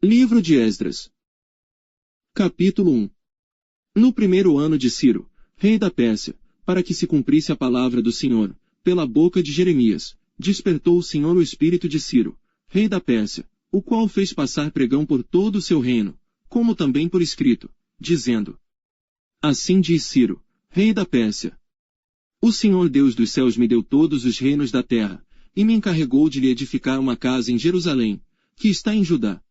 Livro de Esdras. Capítulo 1. No primeiro ano de Ciro, rei da Pérsia, para que se cumprisse a palavra do Senhor, pela boca de Jeremias, despertou o Senhor o espírito de Ciro, rei da Pérsia, o qual fez passar pregão por todo o seu reino, como também por escrito, dizendo: Assim diz Ciro, rei da Pérsia: O Senhor Deus dos céus me deu todos os reinos da terra, e me encarregou de lhe edificar uma casa em Jerusalém, que está em Judá.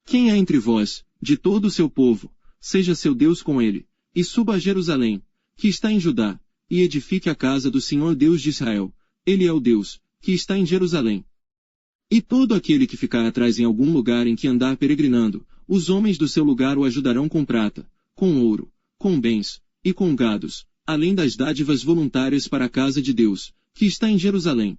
Quem há entre vós, de todo o seu povo, seja seu Deus com ele, e suba a Jerusalém, que está em Judá, e edifique a casa do Senhor Deus de Israel, ele é o Deus, que está em Jerusalém. E todo aquele que ficar atrás em algum lugar em que andar peregrinando, os homens do seu lugar o ajudarão com prata, com ouro, com bens, e com gados, além das dádivas voluntárias para a casa de Deus, que está em Jerusalém.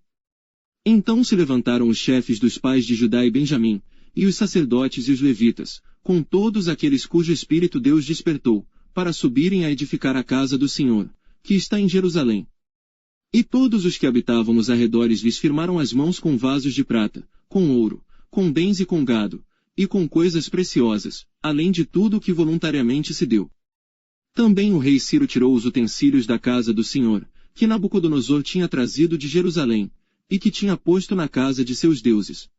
Então se levantaram os chefes dos pais de Judá e Benjamim, e os sacerdotes e os levitas, com todos aqueles cujo espírito Deus despertou, para subirem a edificar a casa do Senhor, que está em Jerusalém. E todos os que habitavam nos arredores lhes firmaram as mãos com vasos de prata, com ouro, com bens e com gado, e com coisas preciosas, além de tudo o que voluntariamente se deu. Também o rei Ciro tirou os utensílios da casa do Senhor, que Nabucodonosor tinha trazido de Jerusalém, e que tinha posto na casa de seus deuses.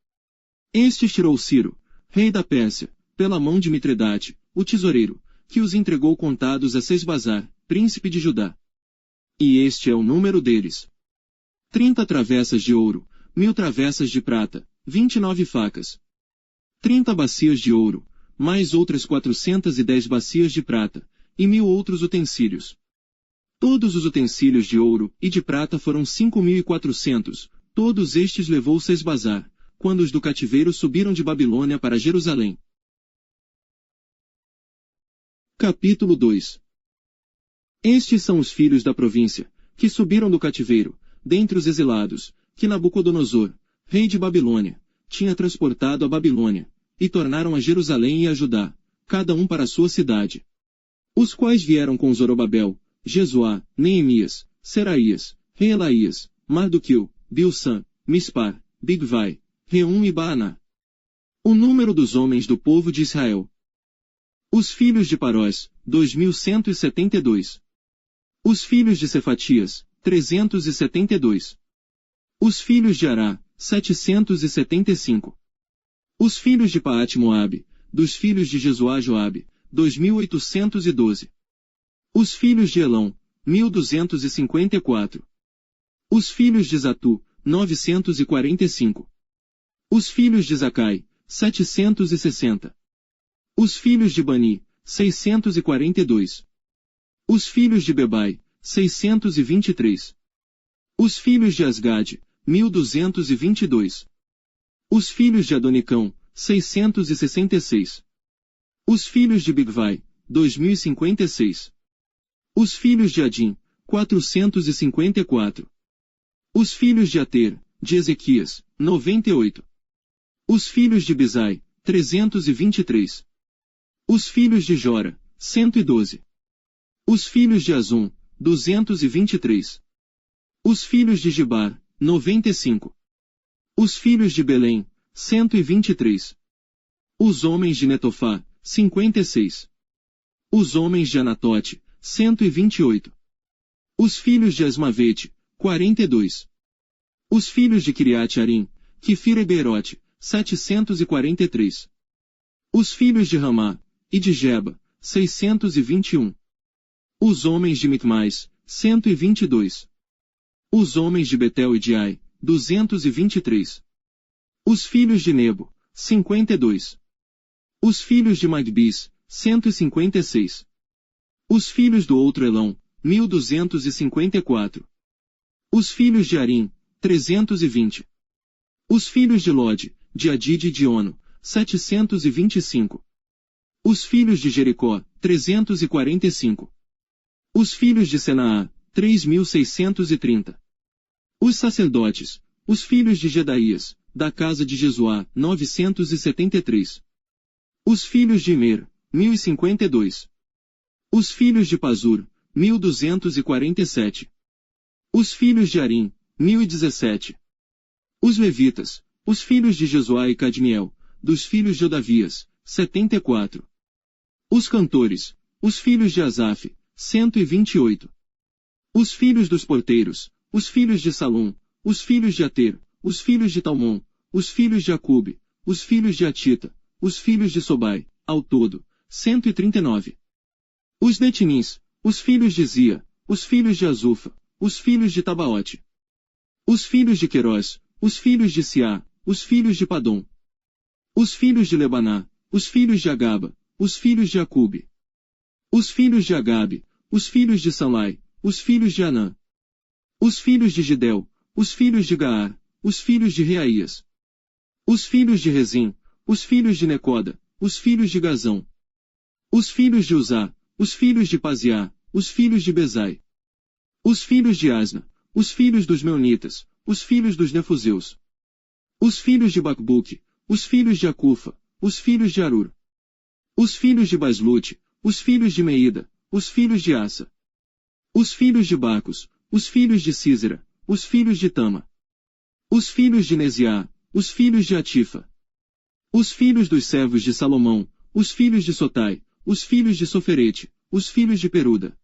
Estes tirou Ciro, rei da Pérsia, pela mão de Mitredate, o tesoureiro, que os entregou contados a Sesbazar, príncipe de Judá. E este é o número deles: 30 travessas de ouro, 1000 travessas de prata, 29 facas, 30 bacias de ouro, mais outras 410 bacias de prata, e 1000 outros utensílios. Todos os utensílios de ouro e de prata foram 5.400, todos estes levou Sesbazar, quando os do cativeiro subiram de Babilônia para Jerusalém. Capítulo 2. Estes são os filhos da província, que subiram do cativeiro, dentre os exilados, que Nabucodonosor, rei de Babilônia, tinha transportado a Babilônia, e tornaram a Jerusalém e a Judá, cada um para a sua cidade. Os quais vieram com Zorobabel, Jesuá, Neemias, Seraías, Reelaías, Mardoqueu, Bilsã, Mispar, Bigvai, Reum e Baaná. O número dos homens do povo de Israel. Os filhos de Parós, 2172. Os filhos de Cefatias, 372. Os filhos de Ará, 775. Os filhos de Paate-Moabe, dos filhos de Jesuá Joabe, 2812. Os filhos de Elão, 1254. Os filhos de Zatu, 945. Os filhos de Zacai, 760. Os filhos de Bani, 642. Os filhos de Bebai, 623. Os filhos de Asgade, 1222. Os filhos de Adonicão, 666. Os filhos de Bigvai, 2056. Os filhos de Adim, 454. Os filhos de Ater, de Ezequias, 98. Os filhos de Bizai, 323. Os filhos de Jora, 112. Os filhos de Azum, 223. Os filhos de Gibar, 95. Os filhos de Belém, 123. Os homens de Netofá, 56. Os homens de Anatote, 128. Os filhos de Asmavete, 42. Os filhos de Kiriat-Arim, Kefira e Beerote, 743. Os filhos de Ramá, e de Geba, 621. Os homens de Micmais, 122. Os homens de Betel e de Ai, 223. Os filhos de Nebo, 52. Os filhos de Magbis, 156. Os filhos do outro Elão, 1254. Os filhos de Arim, 320. Os filhos de Lode, de Adide e de Ono, 725. Os filhos de Jericó, 345. Os filhos de Senaá, 3630. Os sacerdotes, os filhos de Jedaías, da casa de Jesuá, 973. Os filhos de Imer, 1052. Os filhos de Pazur, 1247. Os filhos de Arim, 1017. Os levitas, os filhos de Jesuá e Cadmiel, dos filhos de Odavias, 74. Os cantores, os filhos de Asaf, 128. Os filhos dos porteiros, os filhos de Salom, os filhos de Ater, os filhos de Talmon, os filhos de Acube, os filhos de Atita, os filhos de Sobai, ao todo, 139. Os Netinins, os filhos de Zia, os filhos de Azufa, os filhos de Tabaote. Os filhos de Querós, os filhos de Siá, os filhos de Padom. Os filhos de Lebaná, os filhos de Agaba, os filhos de Acube. Os filhos de Agabe, os filhos de Salai, os filhos de Anã. Os filhos de Gidel, os filhos de Gaar, os filhos de Reaías. Os filhos de Rezim, os filhos de Necoda, os filhos de Gazão. Os filhos de Uzá, os filhos de Paziá, os filhos de Bezai. Os filhos de Asna, os filhos dos Meunitas, os filhos dos Nefuseus. Os filhos de Bacbuque, os filhos de Acufa, os filhos de Arur. Os filhos de Baslute, os filhos de Meida, os filhos de Assa. Os filhos de Bacos, os filhos de Císera, os filhos de Tama. Os filhos de Neziá, os filhos de Atifa. Os filhos dos servos de Salomão, os filhos de Sotai, os filhos de Soferete, os filhos de Peruda.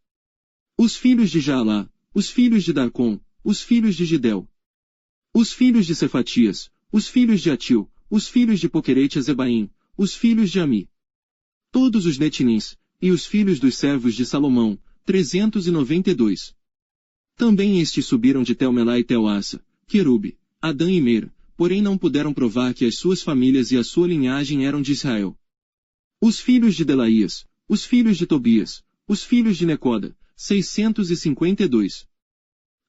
Os filhos de Jaalá, os filhos de Darcon, os filhos de Gidel. Os filhos de Cefatias, os filhos de Atil, os filhos de Poquerete-Azebaim, os filhos de Ami. Todos os Netinins, e os filhos dos servos de Salomão, 392. Também estes subiram de Tel-Melá e Tel-Assa, Querube, Adã e Mer, porém não puderam provar que as suas famílias e a sua linhagem eram de Israel. Os filhos de Delaías, os filhos de Tobias, os filhos de Necoda, 652.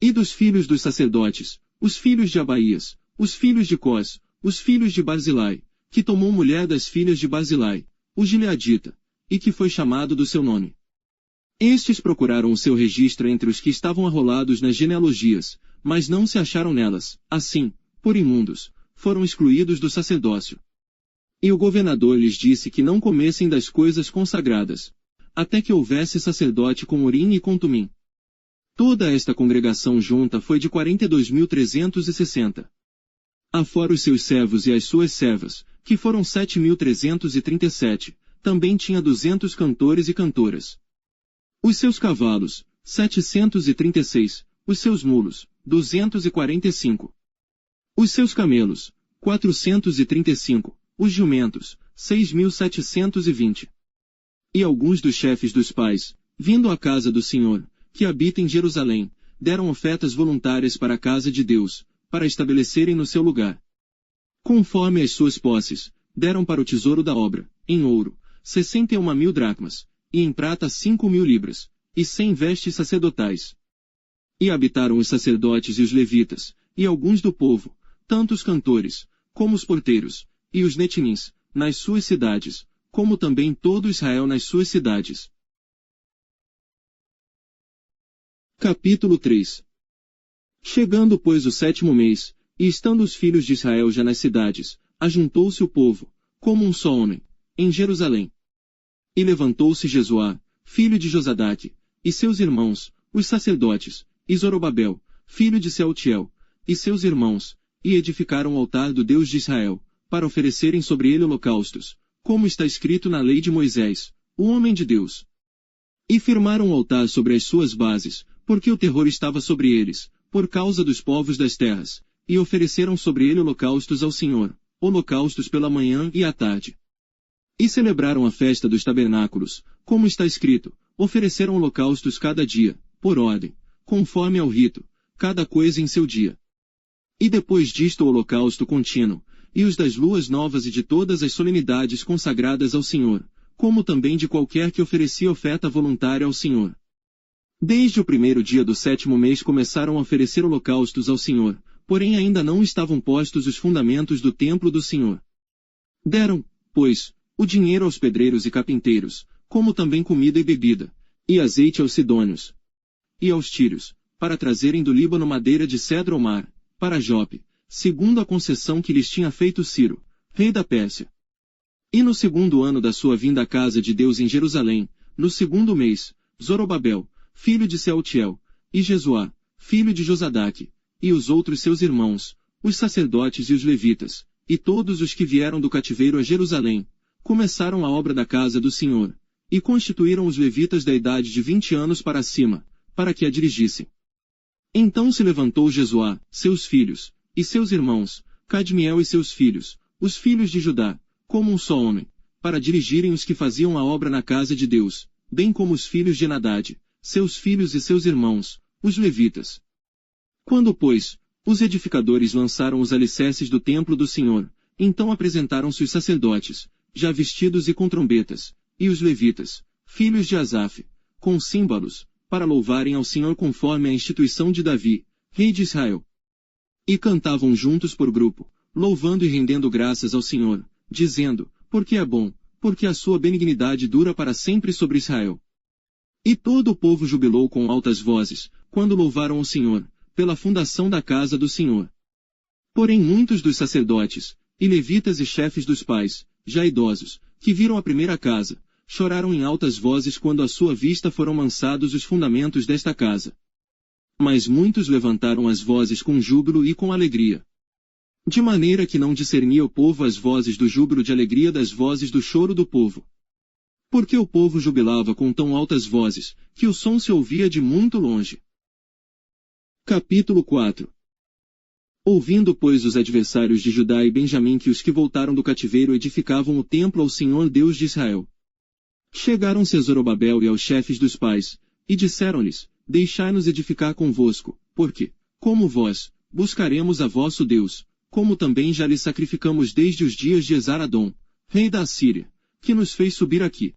E dos filhos dos sacerdotes, os filhos de Abaías, os filhos de Cós, os filhos de Barzilai, que tomou mulher das filhas de Barzilai, o Gileadita, e que foi chamado do seu nome. Estes procuraram o seu registro entre os que estavam arrolados nas genealogias, mas não se acharam nelas, assim, por imundos, foram excluídos do sacerdócio. E o governador lhes disse que não comessem das coisas consagradas, até que houvesse sacerdote com Urim e com Tumim. Toda esta congregação junta foi de 42.360. Afora os seus servos e as suas servas, que foram 7.337, também tinha 200 cantores e cantoras. Os seus cavalos, 736, os seus mulos, 245. Os seus camelos, 435, os jumentos, 6.720. E alguns dos chefes dos pais, vindo à casa do Senhor, que habita em Jerusalém, deram ofertas voluntárias para a casa de Deus, para estabelecerem no seu lugar. Conforme as suas posses, deram para o tesouro da obra, em ouro, 61.000 dracmas, e em prata 5.000 libras, e 100 vestes sacerdotais. E habitaram os sacerdotes e os levitas, e alguns do povo, tanto os cantores, como os porteiros, e os netinins, nas suas cidades, como também todo Israel nas suas cidades. Capítulo 3. Chegando, pois, o 7º mês, e estando os filhos de Israel já nas cidades, ajuntou-se o povo, como um só homem, em Jerusalém. E levantou-se Jesuá, filho de Josadaque, e seus irmãos, os sacerdotes, e Zorobabel, filho de Sealtiel, e seus irmãos, e edificaram o altar do Deus de Israel, para oferecerem sobre ele holocaustos, como está escrito na lei de Moisés, o homem de Deus. E firmaram o altar sobre as suas bases, porque o terror estava sobre eles, por causa dos povos das terras, e ofereceram sobre ele holocaustos ao Senhor, holocaustos pela manhã e à tarde. E celebraram a festa dos tabernáculos, como está escrito, ofereceram holocaustos cada dia, por ordem, conforme ao rito, cada coisa em seu dia. E depois disto o holocausto contínuo, e os das luas novas e de todas as solenidades consagradas ao Senhor, como também de qualquer que oferecia oferta voluntária ao Senhor. Desde o 1º dia do 7º mês começaram a oferecer holocaustos ao Senhor, porém ainda não estavam postos os fundamentos do templo do Senhor. Deram, pois, o dinheiro aos pedreiros e carpinteiros, como também comida e bebida, e azeite aos sidônios, e aos tírios, para trazerem do Líbano madeira de cedro ao mar, para Jope, segundo a concessão que lhes tinha feito Ciro, rei da Pérsia. E no 2º ano da sua vinda à casa de Deus em Jerusalém, no 2º mês, Zorobabel, filho de Sealtiel, e Jesuá, filho de Josadaque, e os outros seus irmãos, os sacerdotes e os levitas, e todos os que vieram do cativeiro a Jerusalém, começaram a obra da casa do Senhor, e constituíram os levitas da idade de 20 anos para cima, para que a dirigissem. Então se levantou Jesuá, seus filhos, e seus irmãos, Cadmiel e seus filhos, os filhos de Judá, como um só homem, para dirigirem os que faziam a obra na casa de Deus, bem como os filhos de Enadade, seus filhos e seus irmãos, os levitas. Quando, pois, os edificadores lançaram os alicerces do templo do Senhor, então apresentaram-se os sacerdotes, já vestidos e com trombetas, e os levitas, filhos de Asaf, com símbolos, para louvarem ao Senhor conforme a instituição de Davi, rei de Israel. E cantavam juntos por grupo, louvando e rendendo graças ao Senhor, dizendo, porque é bom, porque a sua benignidade dura para sempre sobre Israel. E todo o povo jubilou com altas vozes, quando louvaram ao Senhor, pela fundação da casa do Senhor. Porém muitos dos sacerdotes, e levitas e chefes dos pais, já idosos, que viram a primeira casa, choraram em altas vozes quando à sua vista foram lançados os fundamentos desta casa. Mas muitos levantaram as vozes com júbilo e com alegria. De maneira que não discernia o povo as vozes do júbilo de alegria das vozes do choro do povo. Porque o povo jubilava com tão altas vozes, que o som se ouvia de muito longe. Capítulo 4. Ouvindo, pois, os adversários de Judá e Benjamim que os que voltaram do cativeiro edificavam o templo ao Senhor Deus de Israel, chegaram-se a Zorobabel e aos chefes dos pais, e disseram-lhes, deixai-nos edificar convosco, porque, como vós, buscaremos a vosso Deus, como também já lhe sacrificamos desde os dias de Esaradom, rei da Assíria, que nos fez subir aqui.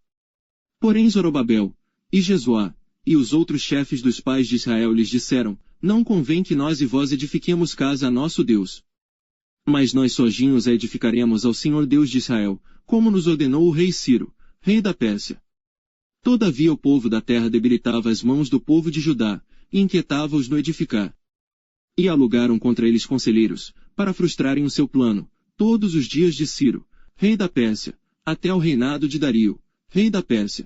Porém Zorobabel, e Jesuá, e os outros chefes dos pais de Israel lhes disseram, não convém que nós e vós edifiquemos casa a nosso Deus. Mas nós sozinhos a edificaremos ao Senhor Deus de Israel, como nos ordenou o rei Ciro, rei da Pérsia. Todavia o povo da terra debilitava as mãos do povo de Judá, e inquietava-os no edificar. E alugaram contra eles conselheiros, para frustrarem o seu plano, todos os dias de Ciro, rei da Pérsia, até ao reinado de Dario, rei da Pérsia.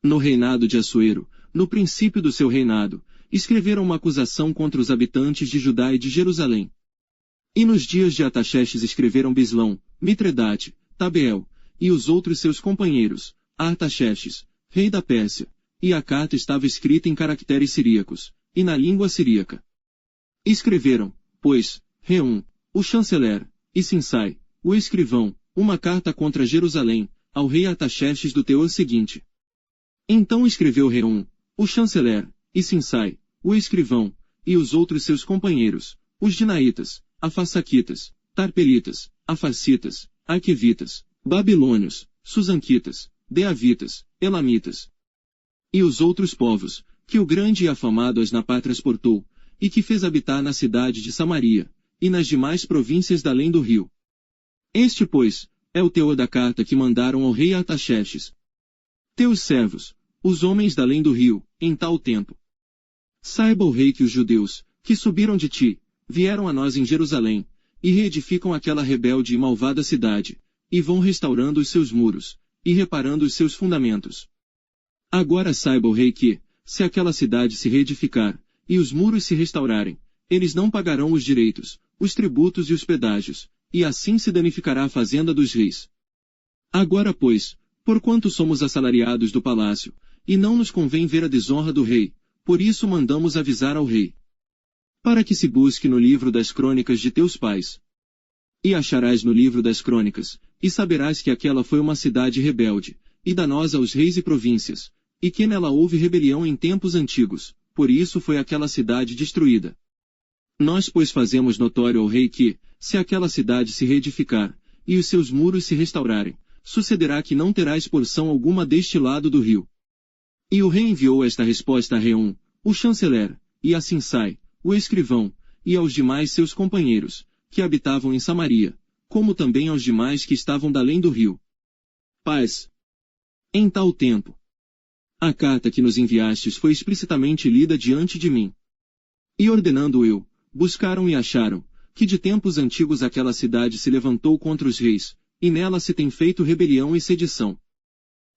No reinado de Assuero, no princípio do seu reinado, escreveram uma acusação contra os habitantes de Judá e de Jerusalém. E nos dias de Artaxerxes escreveram Bislão, Mitredate, Tabeel, e os outros seus companheiros, a Artaxerxes, rei da Pérsia, e a carta estava escrita em caracteres siríacos, e na língua siríaca. Escreveram, pois, Reum, o chanceler, e Sinsai, o escrivão, uma carta contra Jerusalém, ao rei Artaxerxes do teor seguinte. Então escreveu Reum, o chanceler, e Sinsai, o escrivão, e os outros seus companheiros, os dinaítas, afarsaquitas, tarpelitas, afarcitas, arquevitas, babilônios, susanquitas, deavitas, elamitas. E os outros povos, que o grande e afamado Asnapar transportou, e que fez habitar na cidade de Samaria, e nas demais províncias da além do rio. Este, pois, é o teor da carta que mandaram ao rei Artaxerxes. Teus servos, os homens da além do rio, em tal tempo. Saiba o rei que os judeus, que subiram de ti, vieram a nós em Jerusalém, e reedificam aquela rebelde e malvada cidade, e vão restaurando os seus muros, e reparando os seus fundamentos. Agora saiba o rei que, se aquela cidade se reedificar, e os muros se restaurarem, eles não pagarão os direitos, os tributos e os pedágios, e assim se danificará a fazenda dos reis. Agora, pois, porquanto somos assalariados do palácio, e não nos convém ver a desonra do rei, por isso mandamos avisar ao rei. Para que se busque no livro das crônicas de teus pais. E acharás no livro das crônicas, e saberás que aquela foi uma cidade rebelde, e danosa aos reis e províncias, e que nela houve rebelião em tempos antigos, por isso foi aquela cidade destruída. Nós, pois, fazemos notório ao rei que, se aquela cidade se reedificar, e os seus muros se restaurarem, sucederá que não terás porção alguma deste lado do rio. E o rei enviou esta resposta a Reum, o chanceler, e a Sinsai, o escrivão, e aos demais seus companheiros, que habitavam em Samaria, como também aos demais que estavam da além do rio. Paz. Em tal tempo, a carta que nos enviastes foi explicitamente lida diante de mim. E ordenando eu, buscaram e acharam, que de tempos antigos aquela cidade se levantou contra os reis, e nela se tem feito rebelião e sedição.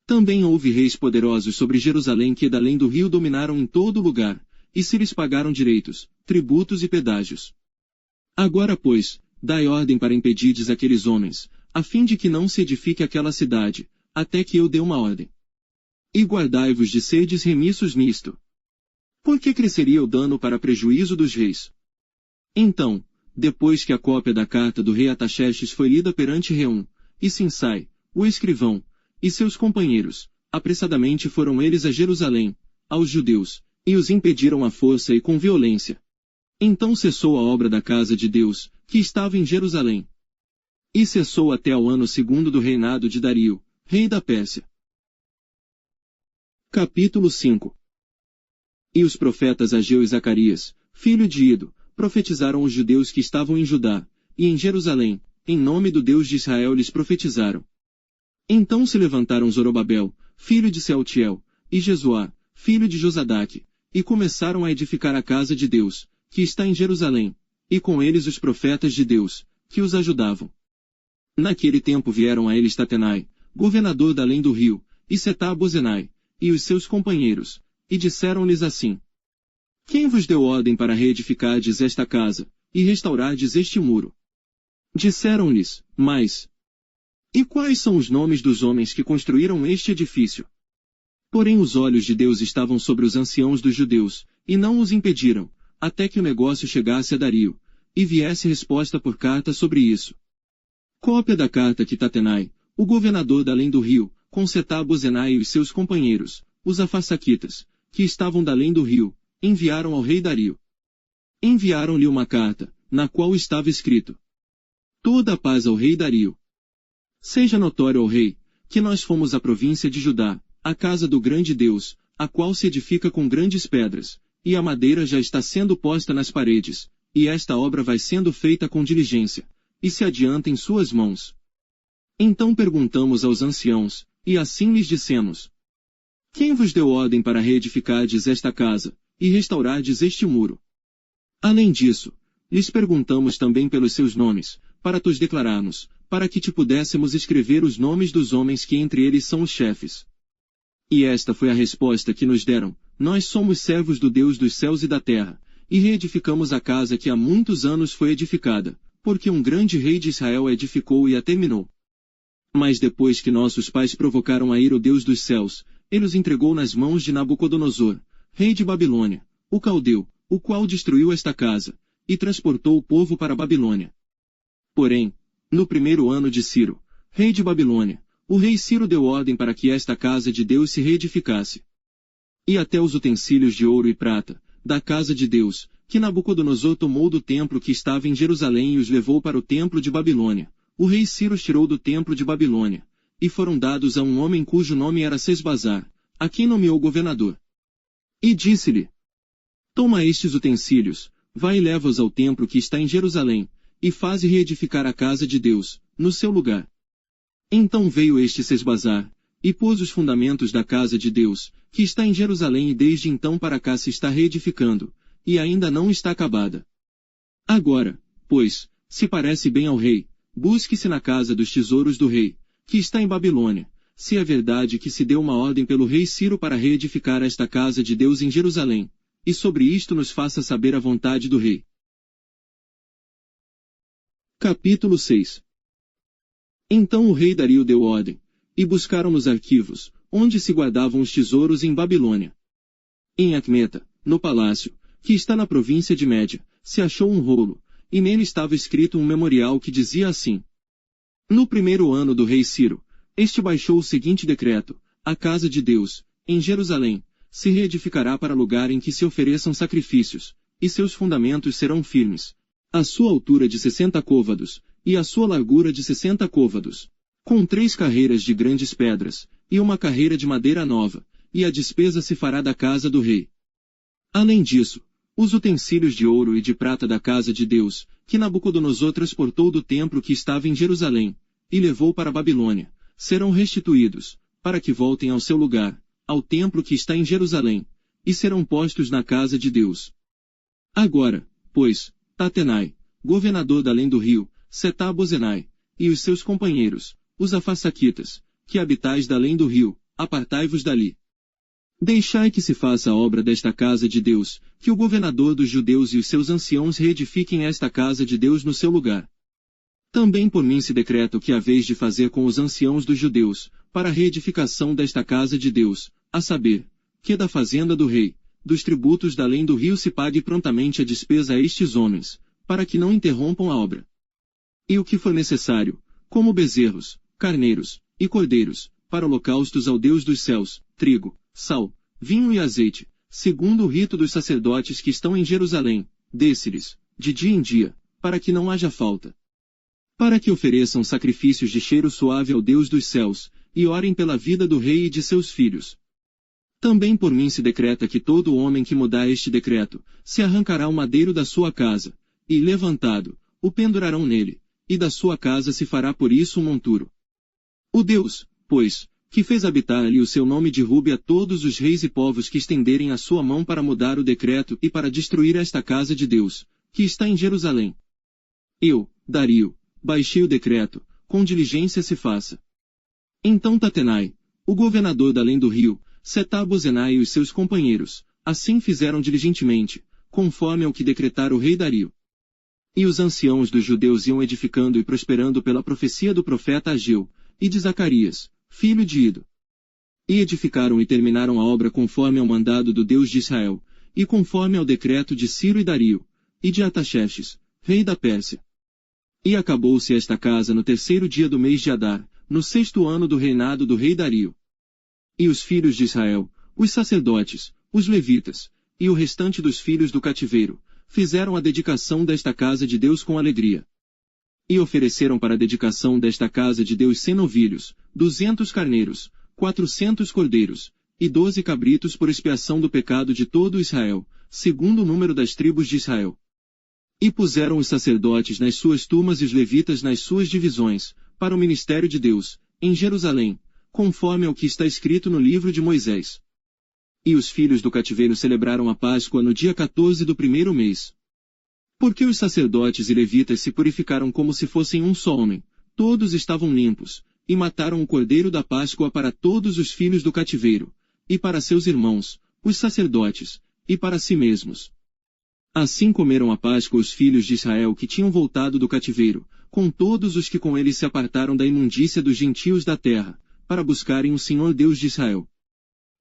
Também houve reis poderosos sobre Jerusalém que da além do rio dominaram em todo lugar, e se lhes pagaram direitos, tributos e pedágios. Agora, pois, dai ordem para impedirdes aqueles homens, a fim de que não se edifique aquela cidade, até que eu dê uma ordem. E guardai-vos de serdes remissos nisto. Porque cresceria o dano para prejuízo dos reis. Então, depois que a cópia da carta do rei Artaxerxes foi lida perante Reum, e Sinsai, o escrivão, e seus companheiros, apressadamente foram eles a Jerusalém, aos judeus, e os impediram à força e com violência. Então cessou a obra da casa de Deus, que estava em Jerusalém. E cessou até ao ano 2º do reinado de Dario, rei da Pérsia. Capítulo 5. E os profetas Ageu e Zacarias, filho de Ido, profetizaram os judeus que estavam em Judá, e em Jerusalém, em nome do Deus de Israel lhes profetizaram. Então se levantaram Zorobabel, filho de Sealtiel, e Jesuá, filho de Josadaque, e começaram a edificar a casa de Deus, que está em Jerusalém, e com eles os profetas de Deus, que os ajudavam. Naquele tempo vieram a eles Tatenai, governador da além do rio, e Setar-Bozenai, e os seus companheiros, e disseram-lhes assim: Quem vos deu ordem para reedificardes esta casa, e restaurardes este muro? Disseram-lhes, mas... E quais são os nomes dos homens que construíram este edifício? Porém os olhos de Deus estavam sobre os anciãos dos judeus, e não os impediram, até que o negócio chegasse a Dario, e viesse resposta por carta sobre isso. Cópia da carta que Tatenai, o governador da além do rio, com Setar-Bozenai e os seus companheiros, os Afarsaquitas, que estavam da além do rio, enviaram ao rei Dario. Enviaram-lhe uma carta, na qual estava escrito: Toda a paz ao rei Dario. Seja notório ao rei, que nós fomos a província de Judá, a casa do grande Deus, a qual se edifica com grandes pedras, e a madeira já está sendo posta nas paredes, e esta obra vai sendo feita com diligência, e se adianta em suas mãos. Então perguntamos aos anciãos, e assim lhes dissemos: Quem vos deu ordem para reedificardes esta casa, e restaurardes este muro? Além disso, lhes perguntamos também pelos seus nomes, para tos declararmos, para que te pudéssemos escrever os nomes dos homens que entre eles são os chefes. E esta foi a resposta que nos deram: Nós somos servos do Deus dos céus e da terra, e reedificamos a casa que há muitos anos foi edificada, porque um grande rei de Israel a edificou e a terminou. Mas depois que nossos pais provocaram a ira o Deus dos céus, ele os entregou nas mãos de Nabucodonosor, rei de Babilônia, o caldeu, o qual destruiu esta casa, e transportou o povo para a Babilônia. Porém, no 1º ano de Ciro, rei de Babilônia, o rei Ciro deu ordem para que esta casa de Deus se reedificasse. E até os utensílios de ouro e prata, da casa de Deus, que Nabucodonosor tomou do templo que estava em Jerusalém e os levou para o templo de Babilônia, o rei Ciro os tirou do templo de Babilônia, e foram dados a um homem cujo nome era Sesbazar, a quem nomeou governador. E disse-lhe: Toma estes utensílios, vai e leva-os ao templo que está em Jerusalém, e faze reedificar a casa de Deus, no seu lugar. Então veio este Sesbazar, e pôs os fundamentos da casa de Deus, que está em Jerusalém e desde então para cá se está reedificando, e ainda não está acabada. Agora, pois, se parece bem ao rei, busque-se na casa dos tesouros do rei, que está em Babilônia, se é verdade que se deu uma ordem pelo rei Ciro para reedificar esta casa de Deus em Jerusalém, e sobre isto nos faça saber a vontade do rei. Capítulo 6. Então o rei Dario deu ordem, e buscaram nos arquivos, onde se guardavam os tesouros em Babilônia. Em Acmeta, no palácio, que está na província de Média, se achou um rolo, e nele estava escrito um memorial que dizia assim: No 1º ano do rei Ciro, este baixou o seguinte decreto: a casa de Deus, em Jerusalém, se reedificará para lugar em que se ofereçam sacrifícios, e seus fundamentos serão firmes. A sua altura de 60 côvados, e a sua largura de 60 côvados, com 3 carreiras de grandes pedras, e uma carreira de madeira nova, e a despesa se fará da casa do rei. Além disso, os utensílios de ouro e de prata da casa de Deus, que Nabucodonosor transportou do templo que estava em Jerusalém, e levou para a Babilônia, serão restituídos, para que voltem ao seu lugar, ao templo que está em Jerusalém, e serão postos na casa de Deus. Agora, pois, Tatenai, governador da além do rio, Setar-Bozenai, e os seus companheiros, os Afarsaquitas, que habitais da além do rio, apartai-vos dali. Deixai que se faça a obra desta casa de Deus, que o governador dos judeus e os seus anciãos reedifiquem esta casa de Deus no seu lugar. Também por mim se decreta o que haveis de fazer com os anciãos dos judeus, para a reedificação desta casa de Deus, a saber, que da fazenda do rei, dos tributos da além do rio se pague prontamente a despesa a estes homens, para que não interrompam a obra. E o que for necessário, como bezerros, carneiros e cordeiros, para holocaustos ao Deus dos céus, trigo, sal, vinho e azeite, segundo o rito dos sacerdotes que estão em Jerusalém, desse-lhes, de dia em dia, para que não haja falta. Para que ofereçam sacrifícios de cheiro suave ao Deus dos céus, e orem pela vida do rei e de seus filhos. Também por mim se decreta que todo homem que mudar este decreto, se arrancará o madeiro da sua casa, e, levantado, o pendurarão nele, e da sua casa se fará por isso um monturo. O Deus, pois, que fez habitar ali o seu nome derrube a todos os reis e povos que estenderem a sua mão para mudar o decreto e para destruir esta casa de Deus, que está em Jerusalém. Eu, Dario, baixei o decreto, com diligência se faça. Então Tatenai, o governador da além do rio, Setar-Bozenai e os seus companheiros, assim fizeram diligentemente, conforme ao que decretara o rei Dario. E os anciãos dos judeus iam edificando e prosperando pela profecia do profeta Ageu, e de Zacarias, filho de Ido. E edificaram e terminaram a obra conforme ao mandado do Deus de Israel, e conforme ao decreto de Ciro e Dario, e de Artaxerxes, rei da Pérsia. E acabou-se esta casa no 3º dia do mês de Adar, no 6º ano do reinado do rei Dario. E os filhos de Israel, os sacerdotes, os levitas, e o restante dos filhos do cativeiro, fizeram a dedicação desta casa de Deus com alegria. E ofereceram para a dedicação desta casa de Deus 100 novilhos, 200 carneiros, 400 cordeiros, e 12 cabritos por expiação do pecado de todo Israel, segundo o número das tribos de Israel. E puseram os sacerdotes nas suas turmas e os levitas nas suas divisões, para o ministério de Deus, em Jerusalém, conforme ao que está escrito no livro de Moisés. E os filhos do cativeiro celebraram a Páscoa no dia 14 do 1º mês. Porque os sacerdotes e levitas se purificaram como se fossem um só homem, todos estavam limpos, e mataram o cordeiro da Páscoa para todos os filhos do cativeiro, e para seus irmãos, os sacerdotes, e para si mesmos. Assim comeram a Páscoa os filhos de Israel que tinham voltado do cativeiro, com todos os que com eles se apartaram da imundícia dos gentios da terra, para buscarem o Senhor Deus de Israel.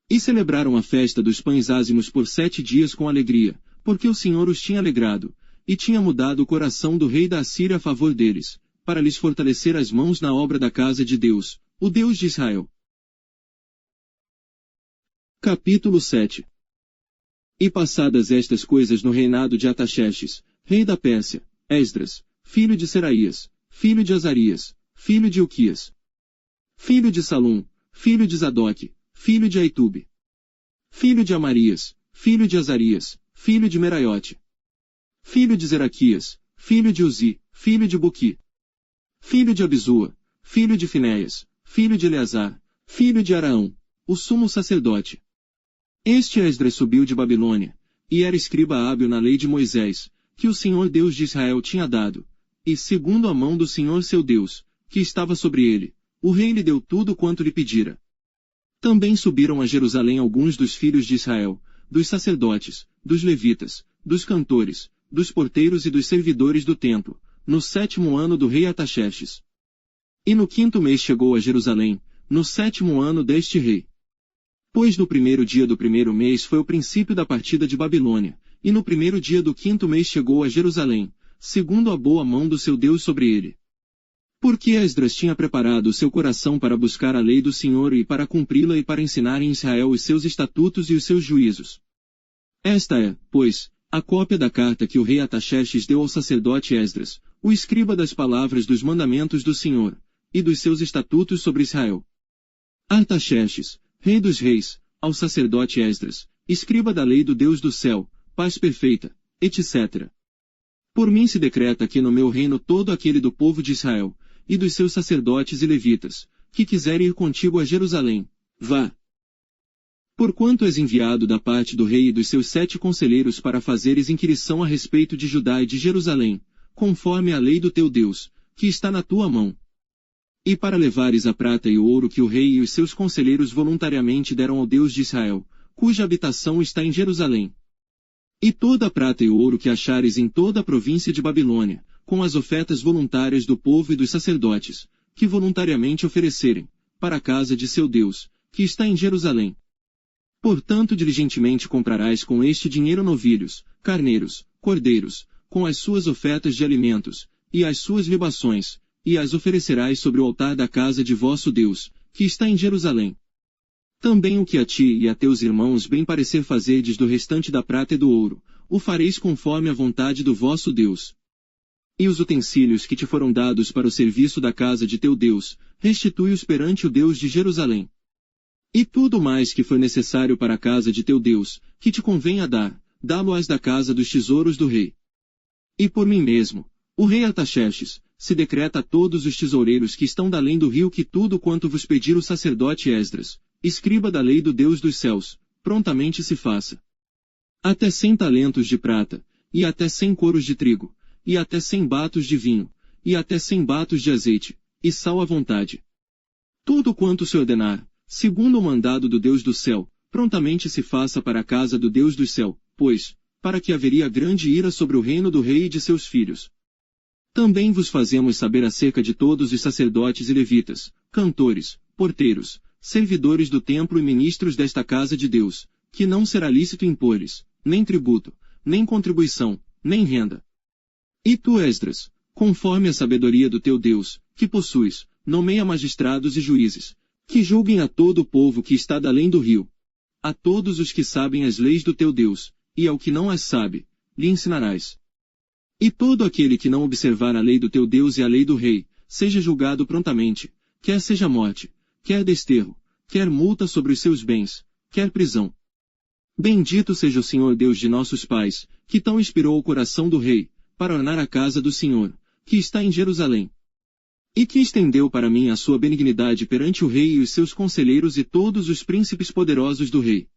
E celebraram a festa dos pães ázimos por 7 dias com alegria, porque o Senhor os tinha alegrado, e tinha mudado o coração do rei da Assíria a favor deles, para lhes fortalecer as mãos na obra da casa de Deus, o Deus de Israel. Capítulo 7. E passadas estas coisas no reinado de Artaxerxes, rei da Pérsia, Esdras, filho de Seraías, filho de Azarias, filho de Ilquias, filho de Salum, filho de Zadoque, filho de Aitube, filho de Amarias, filho de Azarias, filho de Meraiote, filho de Zeraquias, filho de Uzi, filho de Buqui, filho de Abisua, filho de Finéias, filho de Eleazar, filho de Araão, o sumo sacerdote. Este Esdras subiu de Babilônia, e era escriba hábil na lei de Moisés, que o Senhor Deus de Israel tinha dado, e segundo a mão do Senhor seu Deus, que estava sobre ele, o rei lhe deu tudo quanto lhe pedira. Também subiram a Jerusalém alguns dos filhos de Israel, dos sacerdotes, dos levitas, dos cantores, dos porteiros e dos servidores do templo, no 7º ano do rei Artaxerxes. E no 5º mês chegou a Jerusalém, no 7º ano deste rei. Pois no 1º dia do 1º mês foi o princípio da partida de Babilônia, e no 1º dia do 5º mês chegou a Jerusalém, segundo a boa mão do seu Deus sobre ele. Porque Esdras tinha preparado o seu coração para buscar a lei do Senhor e para cumpri-la e para ensinar em Israel os seus estatutos e os seus juízos. Esta é, pois, a cópia da carta que o rei Artaxerxes deu ao sacerdote Esdras, o escriba das palavras dos mandamentos do Senhor, e dos seus estatutos sobre Israel. Artaxerxes, rei dos reis, ao sacerdote Esdras, escriba da lei do Deus do céu, paz perfeita, etc. Por mim se decreta que no meu reino todo aquele do povo de Israel, e dos seus sacerdotes e levitas, que quiser ir contigo a Jerusalém, vá. Porquanto és enviado da parte do rei e dos seus 7 conselheiros para fazeres inquirição a respeito de Judá e de Jerusalém, conforme a lei do teu Deus, que está na tua mão. E para levares a prata e o ouro que o rei e os seus conselheiros voluntariamente deram ao Deus de Israel, cuja habitação está em Jerusalém. E toda a prata e o ouro que achares em toda a província de Babilônia, com as ofertas voluntárias do povo e dos sacerdotes, que voluntariamente oferecerem, para a casa de seu Deus, que está em Jerusalém. Portanto diligentemente comprarás com este dinheiro novilhos, carneiros, cordeiros, com as suas ofertas de alimentos, e as suas libações, e as oferecerás sobre o altar da casa de vosso Deus, que está em Jerusalém. Também o que a ti e a teus irmãos bem parecer fazerdes do restante da prata e do ouro, o fareis conforme a vontade do vosso Deus. E os utensílios que te foram dados para o serviço da casa de teu Deus, restitui-os perante o Deus de Jerusalém. E tudo mais que for necessário para a casa de teu Deus, que te convenha dar, dá-lo-ás da casa dos tesouros do rei. E por mim mesmo, o rei Artaxerxes, se decreta a todos os tesoureiros que estão da além do rio que tudo quanto vos pedir o sacerdote Esdras, escriba da lei do Deus dos céus, prontamente se faça. Até 100 talentos de prata, e até 100 coros de trigo, e até 100 batos de vinho, e até 100 batos de azeite, e sal à vontade. Tudo quanto se ordenar, segundo o mandado do Deus do céu, prontamente se faça para a casa do Deus do céu, pois, para que haveria grande ira sobre o reino do rei e de seus filhos. Também vos fazemos saber acerca de todos os sacerdotes e levitas, cantores, porteiros, servidores do templo e ministros desta casa de Deus, que não será lícito impor-lhes, nem tributo, nem contribuição, nem renda. E tu, Esdras, conforme a sabedoria do teu Deus, que possuis, nomeia magistrados e juízes, que julguem a todo o povo que está da além do rio. A todos os que sabem as leis do teu Deus, e ao que não as sabe, lhe ensinarás. E todo aquele que não observar a lei do teu Deus e a lei do rei, seja julgado prontamente, quer seja morte, quer desterro, quer multa sobre os seus bens, quer prisão. Bendito seja o Senhor Deus de nossos pais, que tão inspirou o coração do rei, para ornar a casa do Senhor, que está em Jerusalém. E que estendeu para mim a sua benignidade perante o rei e os seus conselheiros e todos os príncipes poderosos do rei.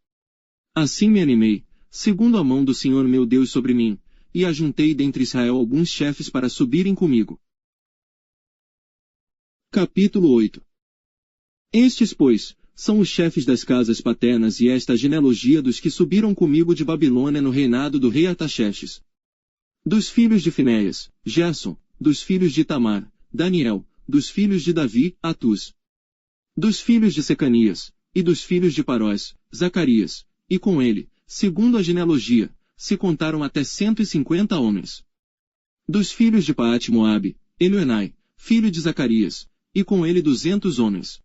Assim me animei, segundo a mão do Senhor meu Deus sobre mim, e ajuntei dentre Israel alguns chefes para subirem comigo. Capítulo 8. Estes, pois, são os chefes das casas paternas e esta a genealogia dos que subiram comigo de Babilônia no reinado do rei Artaxerxes. Dos filhos de Finéias, Gerson; dos filhos de Itamar, Daniel; dos filhos de Davi, Atus; dos filhos de Secanias, e dos filhos de Parós, Zacarias; e com ele, segundo a genealogia, se contaram até 150 homens. Dos filhos de Paate-Moabe, Elioenai, filho de Zacarias, e com ele 200 homens.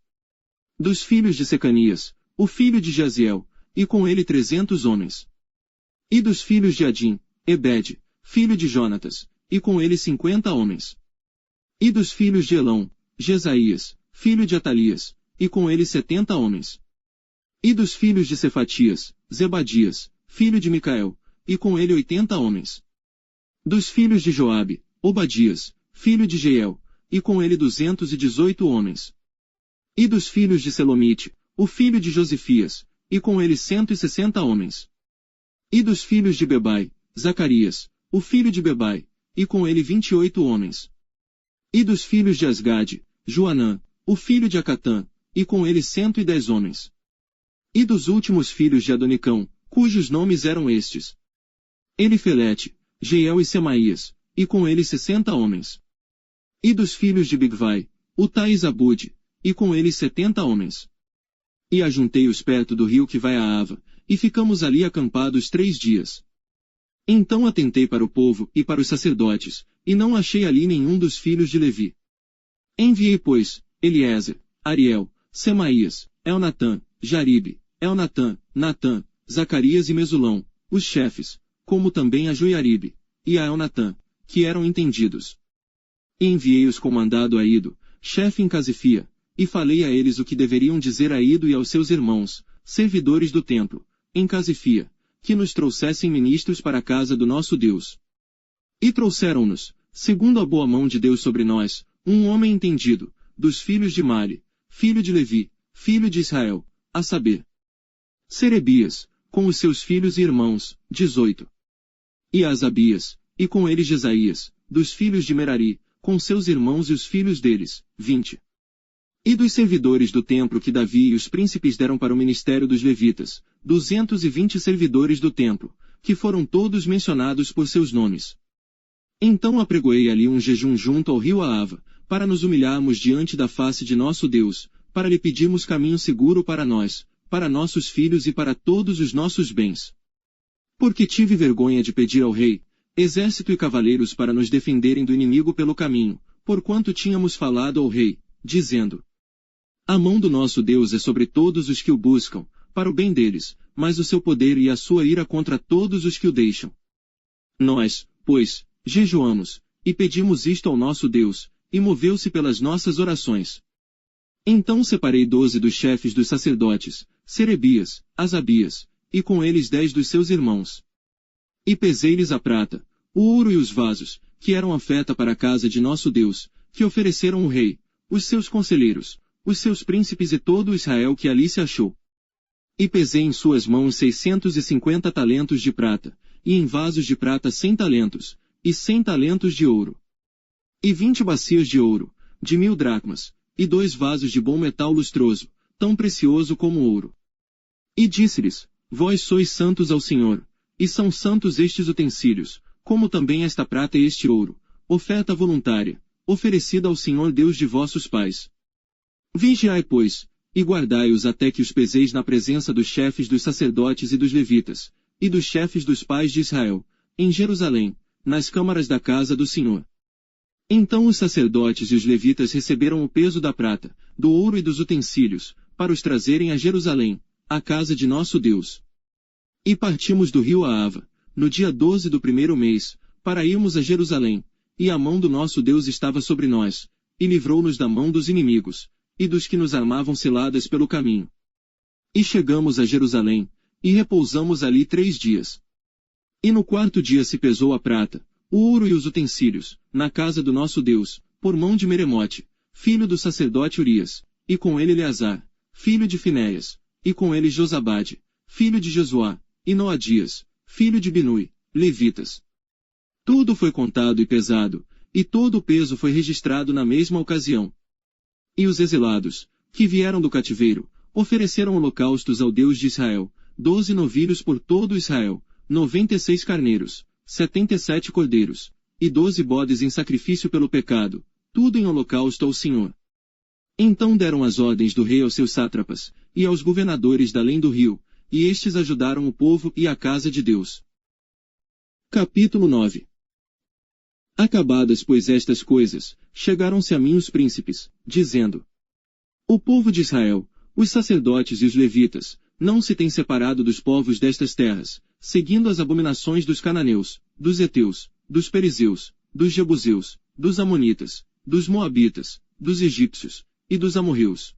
Dos filhos de Secanias, o filho de Jaziel, e com ele 300 homens. E dos filhos de Adim, Ebed, filho de Jonatas, e com ele 50 homens. E dos filhos de Elão, Jesaías, filho de Atalias, e com ele 70 homens. E dos filhos de Cefatias, Zebadias, filho de Micael, e com ele 80 homens. Dos filhos de Joabe, Obadias, filho de Jeiel, e com ele 218 homens. E dos filhos de Selomite, o filho de Josifias, e com ele 160 homens. E dos filhos de Bebai, Zacarias, o filho de Bebai, e com ele 28 homens. E dos filhos de Asgade, Joanã, o filho de Acatã, e com ele 110 homens. E dos últimos filhos de Adonicão, cujos nomes eram estes: Elifelete, Jeiel e Semaías, e com ele 60 homens. E dos filhos de Bigvai, Utai e Zabude, e com ele 70 homens. E ajuntei-os perto do rio que vai a Ava, e ficamos ali acampados 3 dias. Então atentei para o povo e para os sacerdotes, e não achei ali nenhum dos filhos de Levi. Enviei, pois, Eliezer, Ariel, Semaías, Elnatã, Jaribe, Elnatã, Natã, Zacarias e Mesulão, os chefes, como também a Joiaribe, e a Elnatã, que eram entendidos. E enviei-os com mandado a Ido, chefe em Casifia, e falei a eles o que deveriam dizer a Ido e aos seus irmãos, servidores do templo, em Casifia, que nos trouxessem ministros para a casa do nosso Deus. E trouxeram-nos, segundo a boa mão de Deus sobre nós, um homem entendido, dos filhos de Mali, filho de Levi, filho de Israel, a saber, Serebias, com os seus filhos e irmãos, 18. E Asabias, e com ele Jesaías, dos filhos de Merari, com seus irmãos e os filhos deles, 20. E dos servidores do templo que Davi e os príncipes deram para o ministério dos levitas, 220 servidores do templo, que foram todos mencionados por seus nomes. Então apregoei ali um jejum junto ao rio Ahava, para nos humilharmos diante da face de nosso Deus, para lhe pedirmos caminho seguro para nós, para nossos filhos e para todos os nossos bens. Porque tive vergonha de pedir ao rei, exército e cavaleiros para nos defenderem do inimigo pelo caminho, porquanto tínhamos falado ao rei, dizendo: a mão do nosso Deus é sobre todos os que o buscam, para o bem deles, mas o seu poder e a sua ira contra todos os que o deixam. Nós, pois, jejuamos, e pedimos isto ao nosso Deus, e moveu-se pelas nossas orações. Então separei 12 dos chefes dos sacerdotes, Serebias, Asabias, e com eles 10 dos seus irmãos. E pesei-lhes a prata, o ouro e os vasos, que eram oferta para a casa de nosso Deus, que ofereceram o rei, os seus conselheiros, os seus príncipes e todo o Israel que ali se achou. E pesei em suas mãos 650 talentos de prata, e em vasos de prata 100 talentos, e 100 talentos de ouro. E 20 bacias de ouro, de 1000 dracmas, e 2 vasos de bom metal lustroso, tão precioso como ouro. E disse-lhes: vós sois santos ao Senhor, e são santos estes utensílios, como também esta prata e este ouro, oferta voluntária, oferecida ao Senhor Deus de vossos pais. Vigiai, pois, e guardai-os até que os peseis na presença dos chefes dos sacerdotes e dos levitas, e dos chefes dos pais de Israel, em Jerusalém, nas câmaras da casa do Senhor. Então os sacerdotes e os levitas receberam o peso da prata, do ouro e dos utensílios, para os trazerem a Jerusalém, à casa de nosso Deus. E partimos do rio Ahava, no dia 12 do primeiro mês, para irmos a Jerusalém, e a mão do nosso Deus estava sobre nós, e livrou-nos da mão dos inimigos, e dos que nos armavam ciladas pelo caminho. E chegamos a Jerusalém, e repousamos ali 3 dias. E no 4º dia se pesou a prata, o ouro e os utensílios, na casa do nosso Deus, por mão de Meremote, filho do sacerdote Urias, e com ele Eleazar, filho de Finéias, e com ele Josabade, filho de Jesuá, e Noadias, filho de Binui, levitas. Tudo foi contado e pesado, e todo o peso foi registrado na mesma ocasião. E os exilados, que vieram do cativeiro, ofereceram holocaustos ao Deus de Israel, 12 novilhos por todo Israel, 96 carneiros, 77 cordeiros, e 12 bodes em sacrifício pelo pecado, tudo em holocausto ao Senhor. Então deram as ordens do rei aos seus sátrapas, e aos governadores da além do rio, e estes ajudaram o povo e a casa de Deus. Capítulo 9. Acabadas, pois, estas coisas, chegaram-se a mim os príncipes, dizendo: o povo de Israel, os sacerdotes e os levitas, não se têm separado dos povos destas terras, seguindo as abominações dos cananeus, dos heteus, dos perizeus, dos jebuseus, dos amonitas, dos moabitas, dos egípcios, e dos amorreus.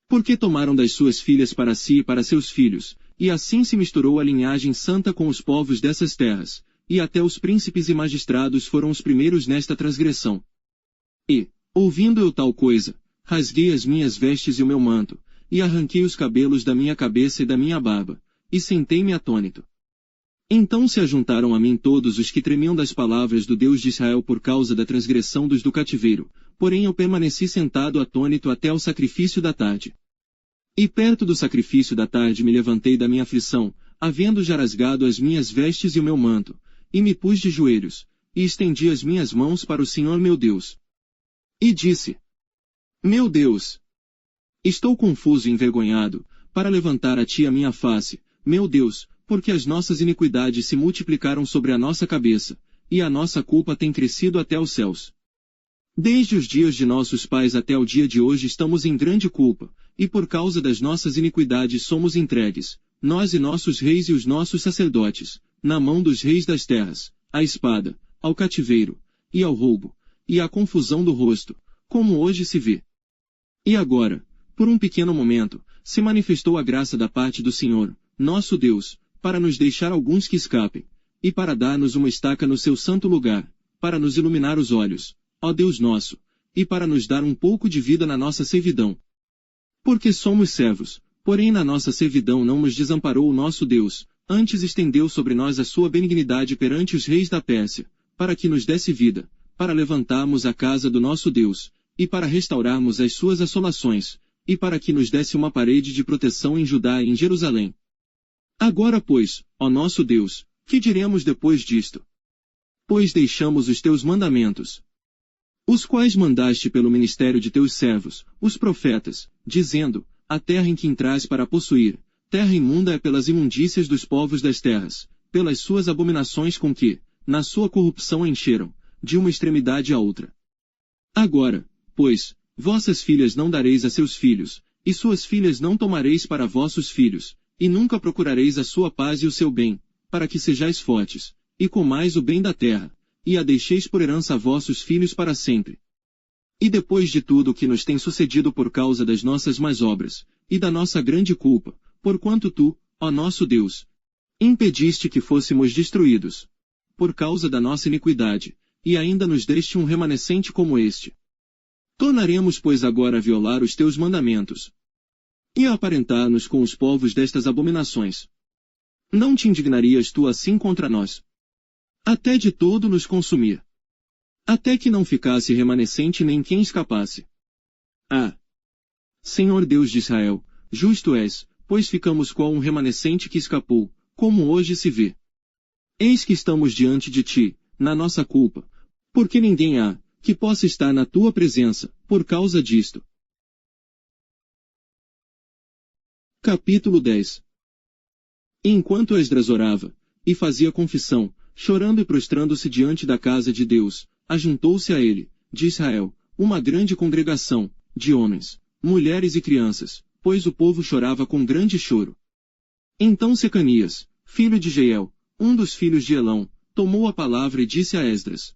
Porque tomaram das suas filhas para si e para seus filhos, e assim se misturou a linhagem santa com os povos dessas terras, e até os príncipes e magistrados foram os primeiros nesta transgressão. E, ouvindo eu tal coisa, rasguei as minhas vestes e o meu manto, e arranquei os cabelos da minha cabeça e da minha barba, e sentei-me atônito. Então se ajuntaram a mim todos os que tremiam das palavras do Deus de Israel por causa da transgressão dos do cativeiro, porém eu permaneci sentado atônito até ao sacrifício da tarde. E perto do sacrifício da tarde me levantei da minha aflição, havendo já rasgado as minhas vestes e o meu manto, e me pus de joelhos, e estendi as minhas mãos para o Senhor meu Deus. E disse: meu Deus! Estou confuso e envergonhado, para levantar a ti a minha face, meu Deus, porque as nossas iniquidades se multiplicaram sobre a nossa cabeça, e a nossa culpa tem crescido até os céus. Desde os dias de nossos pais até o dia de hoje estamos em grande culpa, e por causa das nossas iniquidades somos entregues, nós e nossos reis e os nossos sacerdotes, na mão dos reis das terras, à espada, ao cativeiro, e ao roubo, e à confusão do rosto, como hoje se vê. E agora, por um pequeno momento, se manifestou a graça da parte do Senhor, nosso Deus, para nos deixar alguns que escapem, e para dar-nos uma estaca no seu santo lugar, para nos iluminar os olhos, ó Deus nosso, e para nos dar um pouco de vida na nossa servidão. Porque somos servos, porém na nossa servidão não nos desamparou o nosso Deus, antes estendeu sobre nós a sua benignidade perante os reis da Pérsia, para que nos desse vida, para levantarmos a casa do nosso Deus, e para restaurarmos as suas assolações, e para que nos desse uma parede de proteção em Judá e em Jerusalém. Agora, pois, ó nosso Deus, que diremos depois disto? pois deixamos os teus mandamentos, os quais mandaste pelo ministério de teus servos, os profetas, dizendo, a terra em que entrais para possuir, terra imunda é pelas imundícias dos povos das terras, pelas suas abominações com que, na sua corrupção a encheram, de uma extremidade à outra. Agora, pois, vossas filhas não dareis a seus filhos, e suas filhas não tomareis para vossos filhos, e nunca procurareis a sua paz e o seu bem, para que sejais fortes, e comais o bem da terra, e a deixeis por herança a vossos filhos para sempre. E depois de tudo o que nos tem sucedido por causa das nossas más obras, e da nossa grande culpa, porquanto tu, ó nosso Deus, impediste que fôssemos destruídos, por causa da nossa iniquidade, e ainda nos deste um remanescente como este. Tornaremos pois agora a violar os teus mandamentos, e a aparentar-nos com os povos destas abominações. Não te indignarias tu assim contra nós, até de todo nos consumir, até que não ficasse remanescente nem quem escapasse. Ah! Senhor Deus de Israel, justo és, pois ficamos qual um remanescente que escapou, como hoje se vê. Eis que estamos diante de ti, na nossa culpa, porque ninguém há, que possa estar na tua presença, por causa disto. Capítulo 10. Enquanto Esdras orava, e fazia confissão, chorando e prostrando-se diante da casa de Deus, ajuntou-se a ele, de Israel, uma grande congregação, de homens, mulheres e crianças, pois o povo chorava com grande choro. Então Secanias, filho de Jeiel, um dos filhos de Elão, tomou a palavra e disse a Esdras: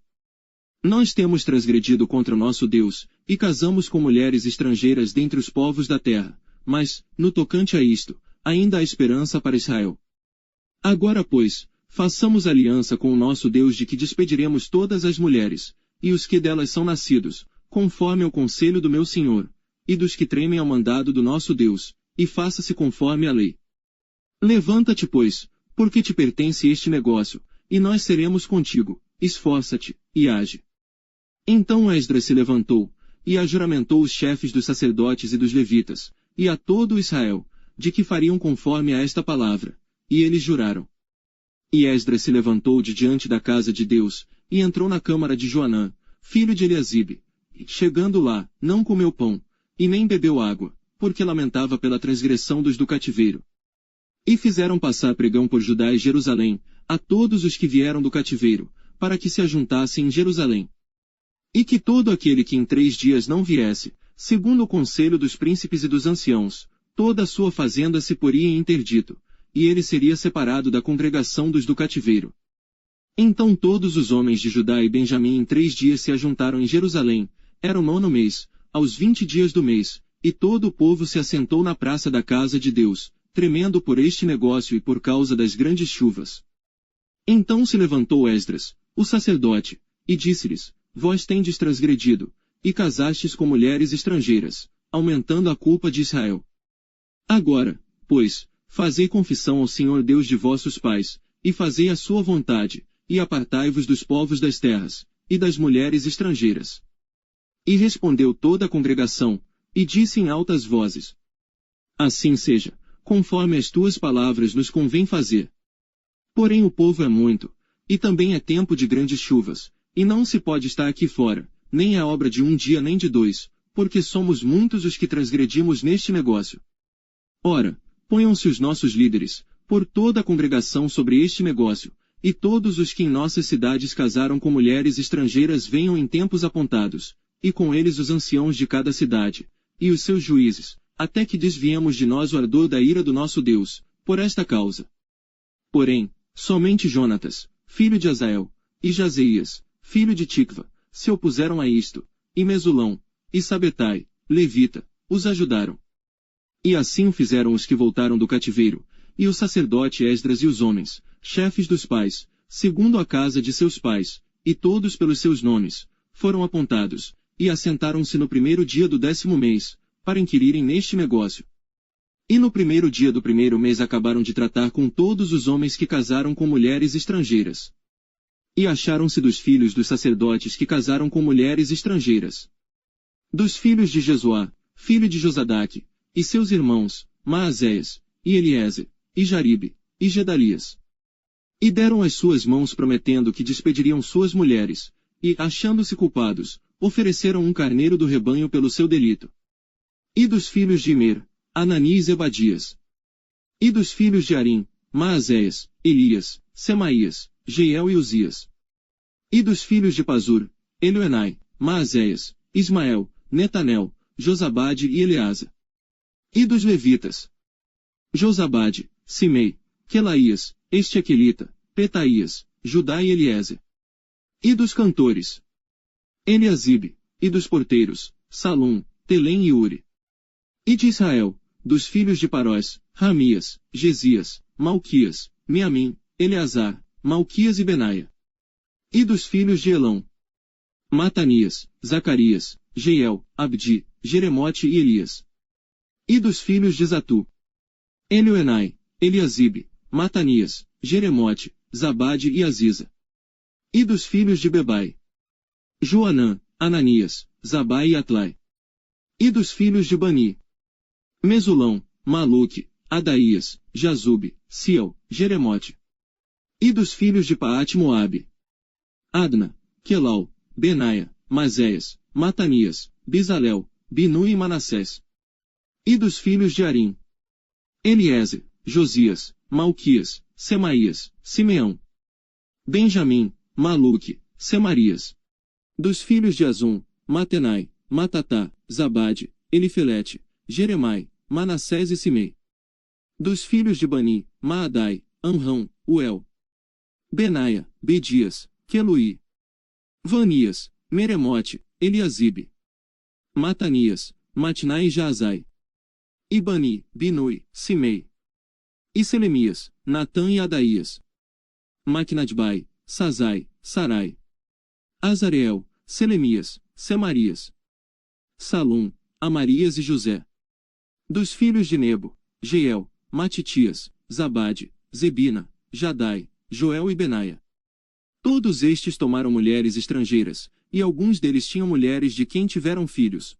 Nós temos transgredido contra o nosso Deus, e casamos com mulheres estrangeiras dentre os povos da terra, mas, no tocante a isto, ainda há esperança para Israel. Agora pois, façamos aliança com o nosso Deus de que despediremos todas as mulheres, e os que delas são nascidos, conforme ao conselho do meu Senhor, e dos que tremem ao mandado do nosso Deus, e faça-se conforme a lei. Levanta-te, pois, porque te pertence este negócio, e nós seremos contigo, esforça-te, e age. Então Esdras se levantou, e ajuramentou os chefes dos sacerdotes e dos levitas, e a todo Israel, de que fariam conforme a esta palavra, e eles juraram. E Esdras se levantou de diante da casa de Deus, e entrou na câmara de Joanã, filho de Eliasibe. E, chegando lá, não comeu pão, e nem bebeu água, porque lamentava pela transgressão dos do cativeiro. E fizeram passar pregão por Judá e Jerusalém, a todos os que vieram do cativeiro, para que se ajuntassem em Jerusalém. E que todo aquele que em 3 dias não viesse, segundo o conselho dos príncipes e dos anciãos, toda a sua fazenda se poria em interdito, e ele seria separado da congregação dos do cativeiro. Então todos os homens de Judá e Benjamim em 3 dias se ajuntaram em Jerusalém, era o 9º mês, aos 20 dias do mês, e todo o povo se assentou na praça da casa de Deus, tremendo por este negócio e por causa das grandes chuvas. Então se levantou Esdras, o sacerdote, e disse-lhes: Vós tendes transgredido, e casastes com mulheres estrangeiras, aumentando a culpa de Israel. Agora, pois, fazei confissão ao Senhor Deus de vossos pais, e fazei a sua vontade, e apartai-vos dos povos das terras, e das mulheres estrangeiras. E respondeu toda a congregação, e disse em altas vozes: Assim seja, conforme as tuas palavras nos convém fazer. Porém o povo é muito, e também é tempo de grandes chuvas, e não se pode estar aqui fora, nem é obra de 1 dia nem de 2, porque somos muitos os que transgredimos neste negócio. Ora, ponham-se os nossos líderes, por toda a congregação sobre este negócio, e todos os que em nossas cidades casaram com mulheres estrangeiras venham em tempos apontados, e com eles os anciãos de cada cidade, e os seus juízes, até que desviemos de nós o ardor da ira do nosso Deus, por esta causa. Porém, somente Jonatas, filho de Azael, e Jazeias, filho de Tikva, se opuseram a isto, e Mesulão, e Sabetai, levita, os ajudaram. E assim o fizeram os que voltaram do cativeiro, e o sacerdote Esdras e os homens, chefes dos pais, segundo a casa de seus pais, e todos pelos seus nomes, foram apontados, e assentaram-se no 1º dia do 10º mês, para inquirirem neste negócio. E no 1º dia do 1º mês acabaram de tratar com todos os homens que casaram com mulheres estrangeiras. E acharam-se dos filhos dos sacerdotes que casaram com mulheres estrangeiras. Dos filhos de Jesuá, filho de Josadaque, e seus irmãos, Maazéias, e Eliezer, e Jaribe, e Gedalias. E deram as suas mãos prometendo que despediriam suas mulheres, e, achando-se culpados, ofereceram um carneiro do rebanho pelo seu delito. E dos filhos de Imer, Anani e Zebadias. E dos filhos de Arim, Maazéias, Elias, Semaías, Jeiel e Uzias. E dos filhos de Pazur, Elioenai, Maazéias, Ismael, Netanel, Josabade e Eleasa. E dos levitas: Josabade, Simei, Quelaías, Estequelita, Petaías, Judá e Eliezer. E dos cantores: Eliasibe. E dos porteiros: Salum, Telém e Uri. E de Israel, dos filhos de Parós, Ramias, Gesias, Malquias, Meamim, Eleazar, Malquias e Benaia. E dos filhos de Elão: Matanias, Zacarias, Jeiel, Abdi, Jeremote e Elias. E dos filhos de Zatu: Elioenai, Eliasibe, Matanias, Jeremote, Zabade e Aziza. E dos filhos de Bebai: Joanã, Ananias, Zabai e Atlai. E dos filhos de Bani: Mesulão, Maluque, Adaías, Jazube, Siel, Jeremote. E dos filhos de Paate-Moabe: Adna, Quelau, Benaia, Mazéias, Matanias, Bizalel, Binu e Manassés. E dos filhos de Arim: Eliezer, Josias, Malquias, Semaías, Simeão. Benjamim, Maluque, Semarias. Dos filhos de Azum: Matenai, Matatá, Zabade, Elifelete, Jeremai, Manassés e Simei. Dos filhos de Bani: Maadai, Amrão, Uel. Benaia, Bedias, Queluí. Vanias, Meremote, Eliasibe. Matanias, Matnai e Jaazai. E Bani, Binui, Simei. E Selemias, Natã e Adaías. Maquinadbai, Sazai, Sarai. Azareel, Selemias, Semarias. Salum, Amarias e José. Dos filhos de Nebo: Jeiel, Matitias, Zabade, Zebina, Jadai, Joel e Benaia. Todos estes tomaram mulheres estrangeiras, e alguns deles tinham mulheres de quem tiveram filhos.